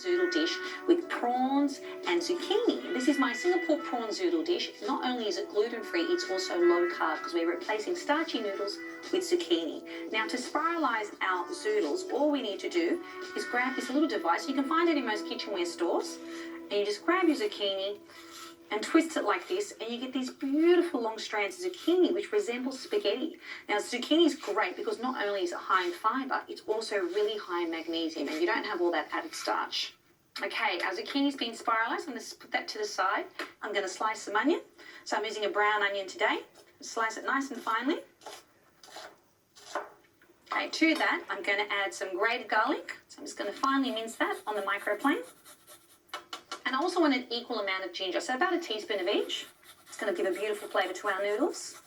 zoodle dish with prawns and zucchini. This is my Singapore prawn zoodle dish. Not only is it gluten-free, it's also low carb because we're replacing starchy noodles with zucchini. Now, to spiralize our zoodles, all we need to do is grab this little device. You can find it in most kitchenware stores. And you just grab your zucchini and twist it like this, and you get these beautiful long strands of zucchini, which resemble spaghetti. Now, zucchini is great because not only is it high in fibre, it's also really high in magnesium, and you don't have all that added starch. Okay, our zucchini's been spiralised. I'm going to put that to the side. I'm going to slice some onion. So I'm using a brown onion today. Slice it nice and finely. Okay, to that, I'm going to add some grated garlic. So I'm just going to finely mince that on the microplane. And I also want an equal amount of ginger, so about a teaspoon of each. It's going to give a beautiful flavour to our noodles.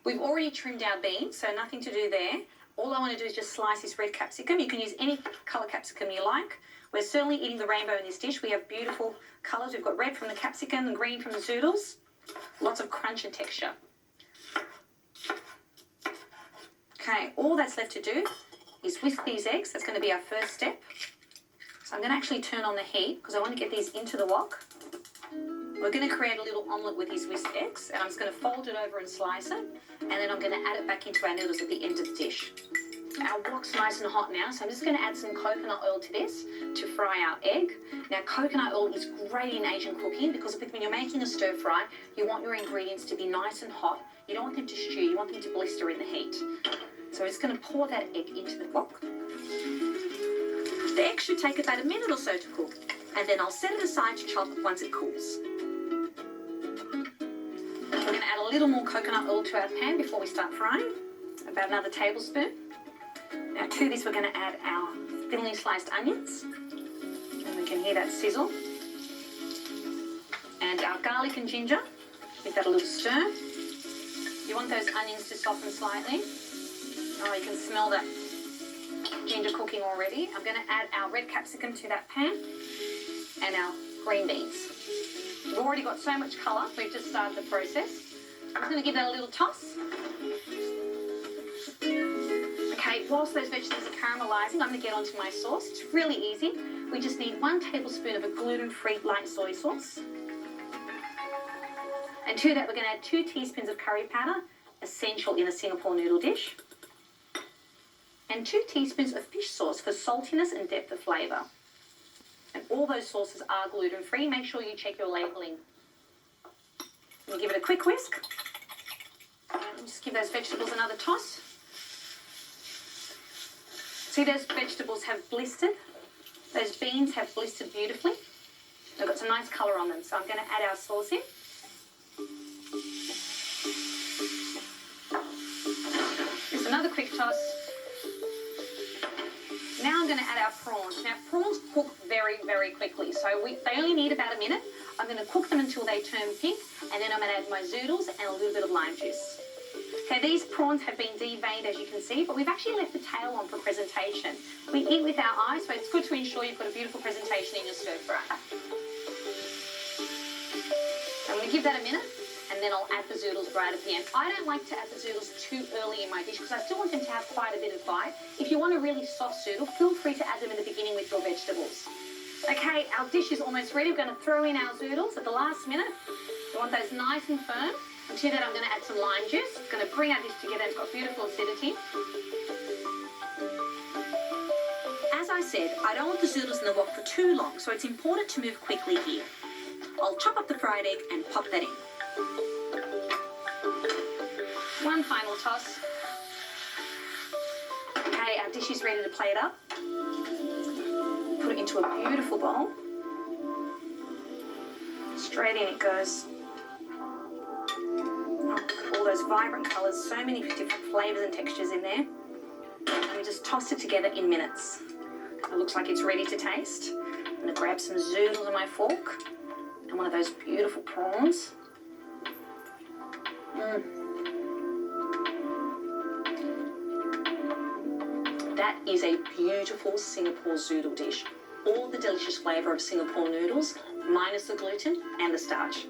We've already trimmed our beans, so nothing to do there. All I want to do is just slice this red capsicum. You can use any colour capsicum you like. We're certainly eating the rainbow in this dish. We have beautiful colours. We've got red from the capsicum and green from the zoodles. Lots of crunch and texture. Okay, all that's left to do is whisk these eggs. That's going to be our first step. So I'm going to actually turn on the heat because I want to get these into the wok. We're going to create a little omelette with these whisked eggs, and I'm just going to fold it over and slice it, and then I'm going to add it back into our noodles at the end of the dish. Our wok's nice and hot now, so I'm just going to add some coconut oil to this to fry our egg. Now, coconut oil is great in Asian cooking because when you're making a stir fry, you want your ingredients to be nice and hot. You don't want them to stew, you want them to blister in the heat. So we're just going to pour that egg into the wok. The egg should take about a minute or so to cook, and then I'll set it aside to chop once it cools. We're going to add a little more coconut oil to our pan before we start frying, about another tablespoon. Now to this we're going to add our thinly sliced onions, and we can hear that sizzle. And our garlic and ginger, give that a little stir. You want those onions to soften slightly. Oh, you can smell that ginger cooking already. I'm going to add our red capsicum to that pan and our green beans. We've already got so much colour, we've just started the process. I'm just going to give that a little toss. Okay, whilst those vegetables are caramelising, I'm going to get onto my sauce. It's really easy. We just need 1 tablespoon of a gluten-free light soy sauce. And to that, we're going to add 2 teaspoons of curry powder, essential in a Singapore noodle dish. And 2 teaspoons of fish sauce for saltiness and depth of flavour. And all those sauces are gluten-free. Make sure you check your labelling. And give it a quick whisk. And just give those vegetables another toss. See, those vegetables have blistered. Those beans have blistered beautifully. They've got some nice colour on them. So I'm going to add our sauce in. Just another quick toss. Now I'm going to add our prawns. Now, prawns cook very, very quickly, so they only need about a minute. I'm going to cook them until they turn pink, and then I'm going to add my zoodles and a little bit of lime juice. Okay, these prawns have been deveined, as you can see, but we've actually left the tail on for presentation. We eat with our eyes, so it's good to ensure you've got a beautiful presentation in your stir fry. I'm going to give that a minute, and then I'll add the zoodles right at the end. I don't like to add the zoodles too early in my dish because I still want them to have quite a bit of bite. If you want a really soft zoodle, feel free to add them in the beginning with your vegetables. Okay, our dish is almost ready. We're going to throw in our zoodles at the last minute. We want those nice and firm. And to that, I'm going to add some lime juice. It's going to bring our dish together. It's got beautiful acidity. As I said, I don't want the zoodles in the wok for too long, so it's important to move quickly here. I'll chop up the fried egg and pop that in. One final toss. Okay, our dish is ready to plate up. Put it into a beautiful bowl. Straight in it goes. All those vibrant colours, so many different flavours and textures in there. And we just toss it together in minutes. It looks like it's ready to taste. I'm going to grab some zoodles on my fork and one of those beautiful prawns. That is a beautiful Singapore zoodle dish. All the delicious flavour of Singapore noodles, minus the gluten and the starch.